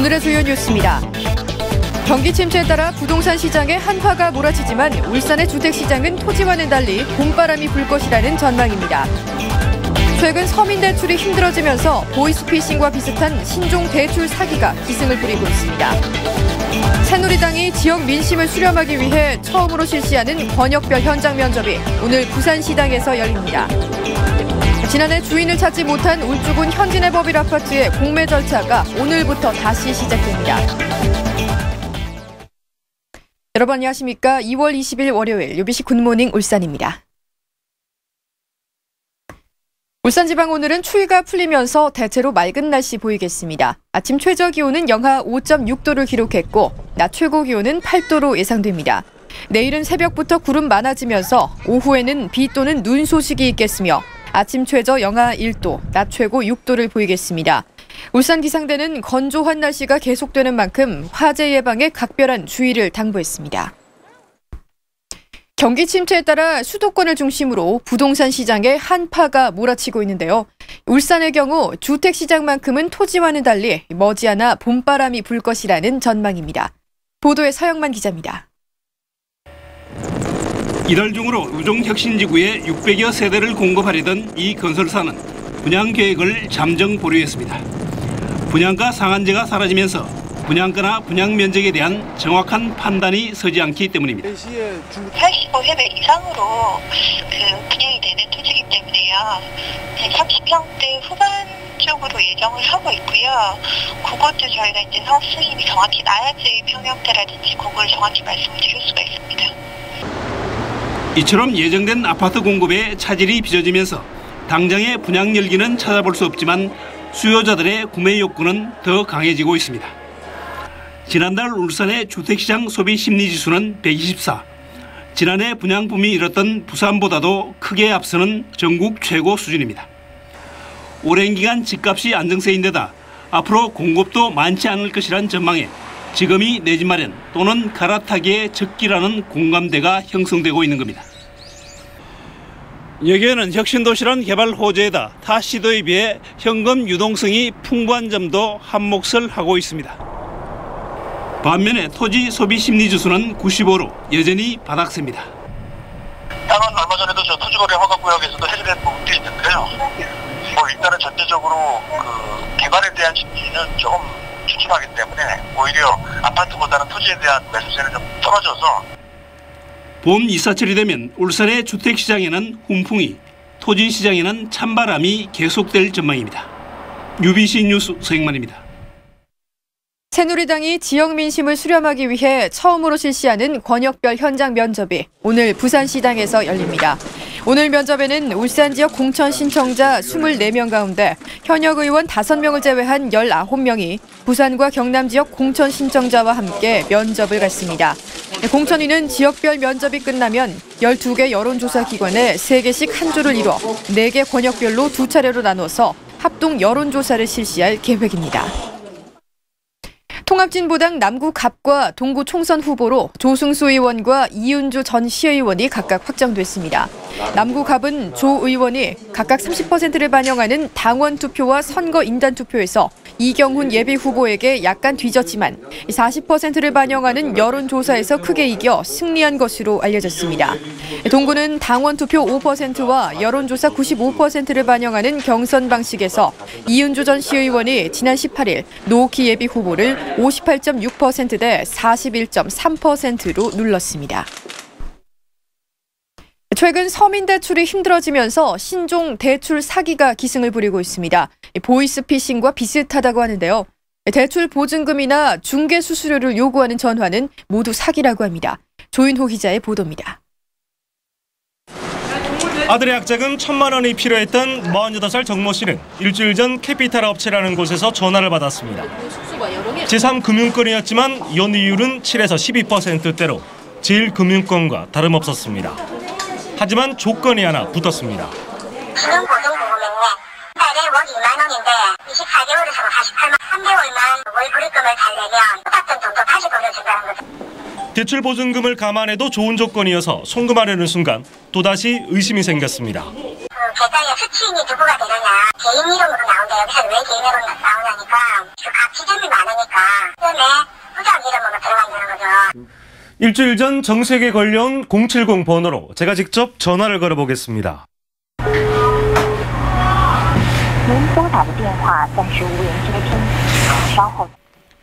오늘의 주요 뉴스입니다. 경기 침체에 따라 부동산 시장에 한파가 몰아치지만 울산의 주택시장은 토지와는 달리 봄바람이 불 것이라는 전망입니다. 최근 서민 대출이 힘들어지면서 보이스피싱과 비슷한 신종 대출 사기가 기승을 부리고 있습니다. 새누리당이 지역 민심을 수렴하기 위해 처음으로 실시하는 권역별 현장 면접이 오늘 부산시당에서 열립니다. 지난해 주인을 찾지 못한 울주군 현진의 법일 아파트의 공매 절차가 오늘부터 다시 시작됩니다. 여러분 안녕하십니까? 2월 20일 월요일 UBC 굿모닝 울산입니다. 울산지방 오늘은 추위가 풀리면서 대체로 맑은 날씨 보이겠습니다. 아침 최저 기온은 영하 5.6도를 기록했고 낮 최고 기온은 8도로 예상됩니다. 내일은 새벽부터 구름 많아지면서 오후에는 비 또는 눈 소식이 있겠으며 아침 최저 영하 1도, 낮 최고 6도를 보이겠습니다. 울산 기상대는 건조한 날씨가 계속되는 만큼 화재 예방에 각별한 주의를 당부했습니다. 경기 침체에 따라 수도권을 중심으로 부동산 시장에 한파가 몰아치고 있는데요. 울산의 경우 주택시장만큼은 토지와는 달리 머지않아 봄바람이 불 것이라는 전망입니다. 보도에 서영만 기자입니다. 이달 중으로 의정혁신지구에 600여 세대를 공급하려던 이 건설사는 분양계획을 잠정 보류했습니다. 분양가 상한제가 사라지면서 분양가나 분양면적에 대한 정확한 판단이 서지 않기 때문입니다. 85세대 이상으로 분양이 되는 토지이기 때문에요. 30평대 후반 쪽으로 예정을 하고 있고요. 그것도 저희가 이제 사업 승인이 정확히 나야지 평형대라든지 그걸 정확히 말씀을 드릴 수가 있습니다. 이처럼 예정된 아파트 공급에 차질이 빚어지면서 당장의 분양 열기는 찾아볼 수 없지만 수요자들의 구매 욕구는 더 강해지고 있습니다. 지난달 울산의 주택시장 소비 심리지수는 124. 지난해 분양붐이 일었던 부산보다도 크게 앞서는 전국 최고 수준입니다. 오랜 기간 집값이 안정세인데다 앞으로 공급도 많지 않을 것이란 전망에 지금이 내 집 마련 또는 갈아타기에 적기라는 공감대가 형성되고 있는 겁니다. 여기에는 혁신도시란 개발 호재에다 타 시도에 비해 현금 유동성이 풍부한 점도 한몫을 하고 있습니다. 반면에 토지 소비 심리 지수는 95로 여전히 바닥세입니다. 땅은 얼마 전에도 저 토지거래 허가구역에서도 해제된 부분도 있는데요. 일단은 전체적으로 개발에 대한 심리는 조금 주춤하기 때문에 오히려 아파트보다는 토지에 대한 매수세는 좀 떨어져서 봄 이사철이 되면 울산의 주택시장에는 훈풍이, 토지시장에는 찬바람이 계속될 전망입니다. UBC 뉴스 서영만입니다. 새누리당이 지역 민심을 수렴하기 위해 처음으로 실시하는 권역별 현장 면접이 오늘 부산시당에서 열립니다. 오늘 면접에는 울산 지역 공천 신청자 24명 가운데 현역 의원 5명을 제외한 19명이 부산과 경남 지역 공천 신청자와 함께 면접을 갖습니다. 공천위는 지역별 면접이 끝나면 12개 여론조사 기관에 3개씩 한 조를 이뤄 4개 권역별로 2차례로 나눠서 합동 여론조사를 실시할 계획입니다. 통합진보당 남구갑과 동구 총선 후보로 조승수 의원과 이윤주 전 시의원이 각각 확정됐습니다. 남구갑은 조 의원이 각각 30%를 반영하는 당원 투표와 선거 인단 투표에서 이경훈 예비후보에게 약간 뒤졌지만 40%를 반영하는 여론조사에서 크게 이겨 승리한 것으로 알려졌습니다. 동구는 당원 투표 5%와 여론조사 95%를 반영하는 경선 방식에서 이윤주 전 시의원이 지난 18일 노옥희 예비후보를 58.6%대 41.3%로 눌렀습니다. 최근 서민 대출이 힘들어지면서 신종 대출 사기가 기승을 부리고 있습니다. 보이스피싱과 비슷하다고 하는데요. 대출 보증금이나 중개 수수료를 요구하는 전화는 모두 사기라고 합니다. 조윤호 기자의 보도입니다. 아들의 학자금 1,000만 원이 필요했던 48살 정모 씨는 일주일 전 캐피탈 업체라는 곳에서 전화를 받았습니다. 제3금융권이었지만 연이율은 7에서 12%대로 제1금융권과 다름없었습니다. 하지만 조건이 하나 붙었습니다. 신용보증보험에 달에 월 2만 원인데 24개월을 사고 48만 3개월만 월 불입금을 달려면 똑같은 돈도 다시 돌려준다는 거죠. 대출 보증금을 감안해도 좋은 조건이어서 송금하려는 순간 또다시 의심이 생겼습니다. 계좌에 수취인이 누구가 되느냐. 개인 이름으로 나온다. 여기서 왜 개인 이름으로 나오냐니까 각 지점이 많으니까 때문에 부장 이름으로 들어간다는 거죠. 일주일 전 정색에 걸려온 070 번호로 제가 직접 전화를 걸어보겠습니다.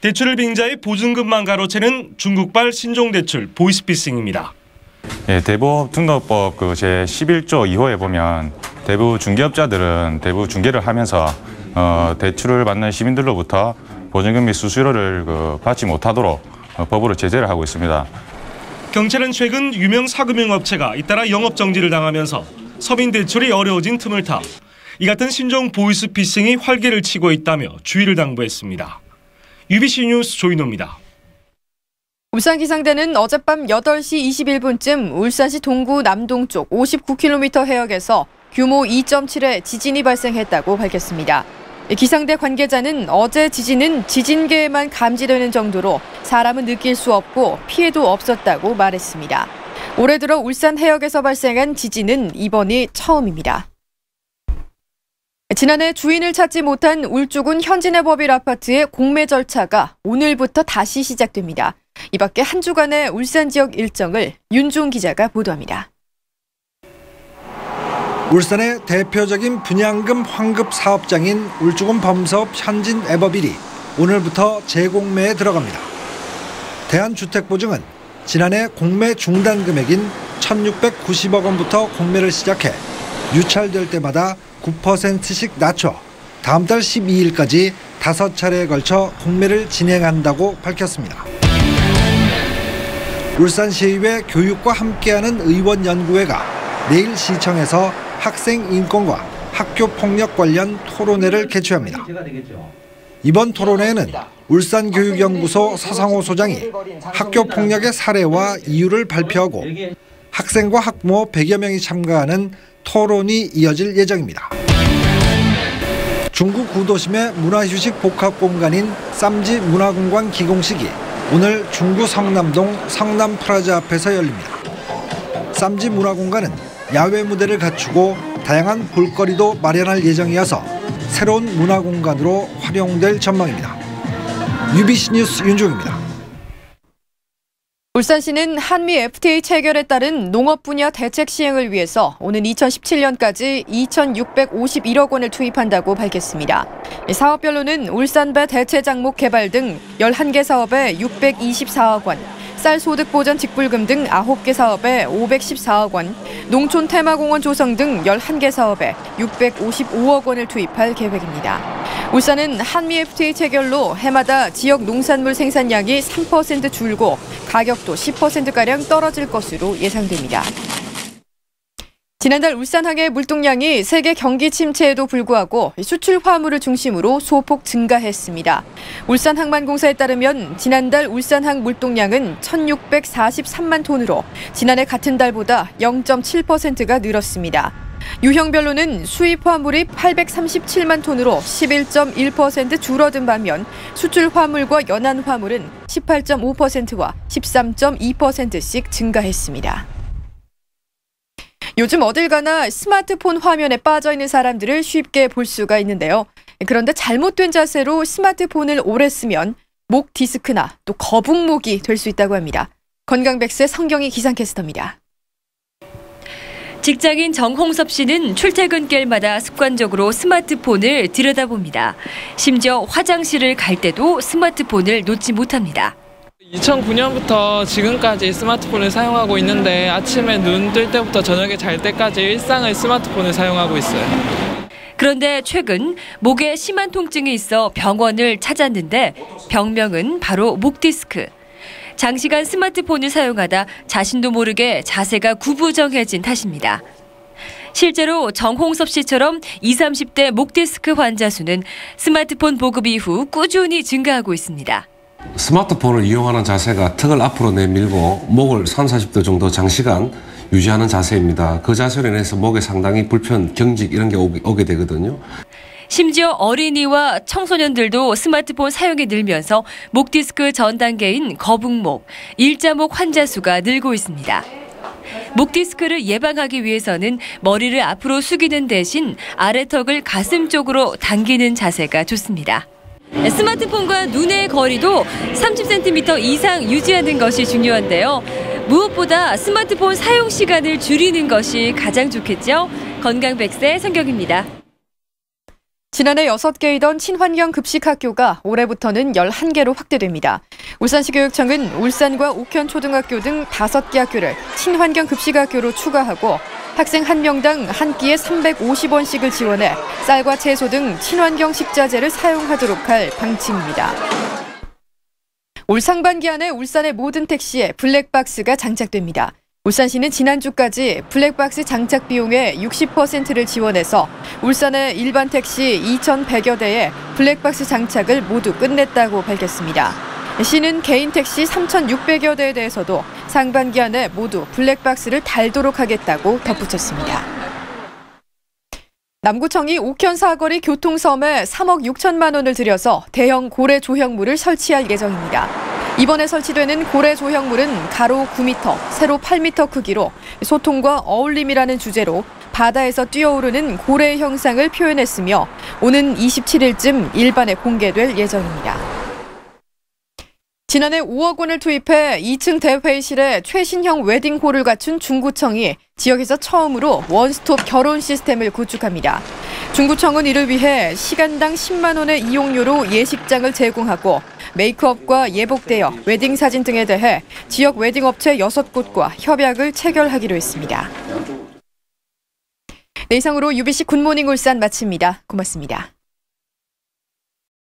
대출을 빙자해 보증금만 가로채는 중국발 신종대출 보이스피싱입니다. 예, 대부업등록법 제11조 2호에 보면 대부 중개업자들은 대부 중개를 하면서 대출을 받는 시민들로부터 보증금 및 수수료를 받지 못하도록 법으로 제재를 하고 있습니다. 경찰은 최근 유명 사금융업체가 잇따라 영업정지를 당하면서 서민 대출이 어려워진 틈을 타 이 같은 신종 보이스피싱이 활개를 치고 있다며 주의를 당부했습니다. UBC 뉴스 조인호입니다. 울산기상대는 어젯밤 8시 21분쯤 울산시 동구 남동쪽 59km 해역에서 규모 2.7의 지진이 발생했다고 밝혔습니다. 기상대 관계자는 어제 지진은 지진계에만 감지되는 정도로 사람은 느낄 수 없고 피해도 없었다고 말했습니다. 올해 들어 울산 해역에서 발생한 지진은 이번이 처음입니다. 지난해 주인을 찾지 못한 울주군 현진의 법일 아파트의 공매 절차가 오늘부터 다시 시작됩니다. 이 밖에 한 주간의 울산 지역 일정을 윤중 기자가 보도합니다. 울산의 대표적인 분양금 환급 사업장인 울주군 범사업 현진 애법일이 오늘부터 재공매에 들어갑니다. 대한주택보증은 지난해 공매 중단 금액인 1,690억 원부터 공매를 시작해 유찰될 때마다 9%씩 낮춰 다음 달 12일까지 5차례에 걸쳐 공매를 진행한다고 밝혔습니다. 울산시의회 교육과 함께하는 의원연구회가 내일 시청에서 학생 인권과 학교 폭력 관련 토론회를 개최합니다. 이번 토론회에는 울산교육연구소 서상호 소장이 학교 폭력의 사례와 이유를 발표하고 학생과 학부모 100여 명이 참가하는 토론이 이어질 예정입니다. 중구 구도심의 문화휴식 복합공간인 쌈지 문화공간 기공식이 오늘 중구 성남동 성남프라자 앞에서 열립니다. 쌈지 문화공간은 야외 무대를 갖추고 다양한 볼거리도 마련할 예정이어서 새로운 문화공간으로 활용될 전망입니다. UBC 뉴스 윤종입니다. 울산시는 한미 FTA 체결에 따른 농업 분야 대책 시행을 위해서 오는 2017년까지 2,651억 원을 투입한다고 밝혔습니다. 사업별로는 울산배 대체 장목 개발 등 11개 사업에 624억 원, 쌀 소득 보전 직불금 등 9개 사업에 514억 원, 농촌 테마공원 조성 등 11개 사업에 655억 원을 투입할 계획입니다. 울산은 한미 FTA 체결로 해마다 지역 농산물 생산량이 3% 줄고 가격도 10%가량 떨어질 것으로 예상됩니다. 지난달 울산항의 물동량이 세계 경기 침체에도 불구하고 수출 화물을 중심으로 소폭 증가했습니다. 울산항만공사에 따르면 지난달 울산항 물동량은 1,643만 톤으로 지난해 같은 달보다 0.7%가 늘었습니다. 유형별로는 수입 화물이 837만 톤으로 11.1% 줄어든 반면 수출 화물과 연안 화물은 18.5%와 13.2%씩 증가했습니다. 요즘 어딜 가나 스마트폰 화면에 빠져있는 사람들을 쉽게 볼 수가 있는데요. 그런데 잘못된 자세로 스마트폰을 오래 쓰면 목 디스크나 또 거북목이 될 수 있다고 합니다. 건강백세 성경희 기상캐스터입니다. 직장인 정홍섭 씨는 출퇴근길마다 습관적으로 스마트폰을 들여다봅니다. 심지어 화장실을 갈 때도 스마트폰을 놓지 못합니다. 2009년부터 지금까지 스마트폰을 사용하고 있는데 아침에 눈 뜰 때부터 저녁에 잘 때까지 일상을 스마트폰을 사용하고 있어요. 그런데 최근 목에 심한 통증이 있어 병원을 찾았는데 병명은 바로 목 디스크. 장시간 스마트폰을 사용하다 자신도 모르게 자세가 구부정해진 탓입니다. 실제로 정홍섭 씨처럼 20, 30대 목 디스크 환자 수는 스마트폰 보급 이후 꾸준히 증가하고 있습니다. 스마트폰을 이용하는 자세가 턱을 앞으로 내밀고 목을 30, 40도 정도 장시간 유지하는 자세입니다. 그 자세로 인해서 목에 상당히 불편, 경직 이런 게 오게 되거든요. 심지어 어린이와 청소년들도 스마트폰 사용이 늘면서 목 디스크 전 단계인 거북목, 일자목 환자 수가 늘고 있습니다. 목 디스크를 예방하기 위해서는 머리를 앞으로 숙이는 대신 아래턱을 가슴 쪽으로 당기는 자세가 좋습니다. 스마트폰과 눈의 거리도 30cm 이상 유지하는 것이 중요한데요. 무엇보다 스마트폰 사용 시간을 줄이는 것이 가장 좋겠죠. 건강100세 성경입니다. 지난해 6개이던 친환경 급식학교가 올해부터는 11개로 확대됩니다. 울산시 교육청은 울산과 옥현초등학교 등 5개 학교를 친환경 급식학교로 추가하고 학생 1명당 한 끼에 350원씩을 지원해 쌀과 채소 등 친환경 식자재를 사용하도록 할 방침입니다. 올 상반기 안에 울산의 모든 택시에 블랙박스가 장착됩니다. 울산시는 지난주까지 블랙박스 장착 비용의 60%를 지원해서 울산의 일반 택시 2,100여 대에 블랙박스 장착을 모두 끝냈다고 밝혔습니다. 시는 개인 택시 3,600여 대에 대해서도 상반기 안에 모두 블랙박스를 달도록 하겠다고 덧붙였습니다. 남구청이 옥현 사거리 교통섬에 3억 6천만 원을 들여서 대형 고래 조형물을 설치할 예정입니다. 이번에 설치되는 고래 조형물은 가로 9m, 세로 8m 크기로 소통과 어울림이라는 주제로 바다에서 뛰어오르는 고래의 형상을 표현했으며 오는 27일쯤 일반에 공개될 예정입니다. 지난해 5억 원을 투입해 2층 대회의실에 최신형 웨딩홀을 갖춘 중구청이 지역에서 처음으로 원스톱 결혼 시스템을 구축합니다. 중구청은 이를 위해 시간당 10만 원의 이용료로 예식장을 제공하고 메이크업과 예복 대여, 웨딩 사진 등에 대해 지역 웨딩업체 6곳과 협약을 체결하기로 했습니다. 네, 이상으로 UBC 굿모닝 울산 마칩니다. 고맙습니다.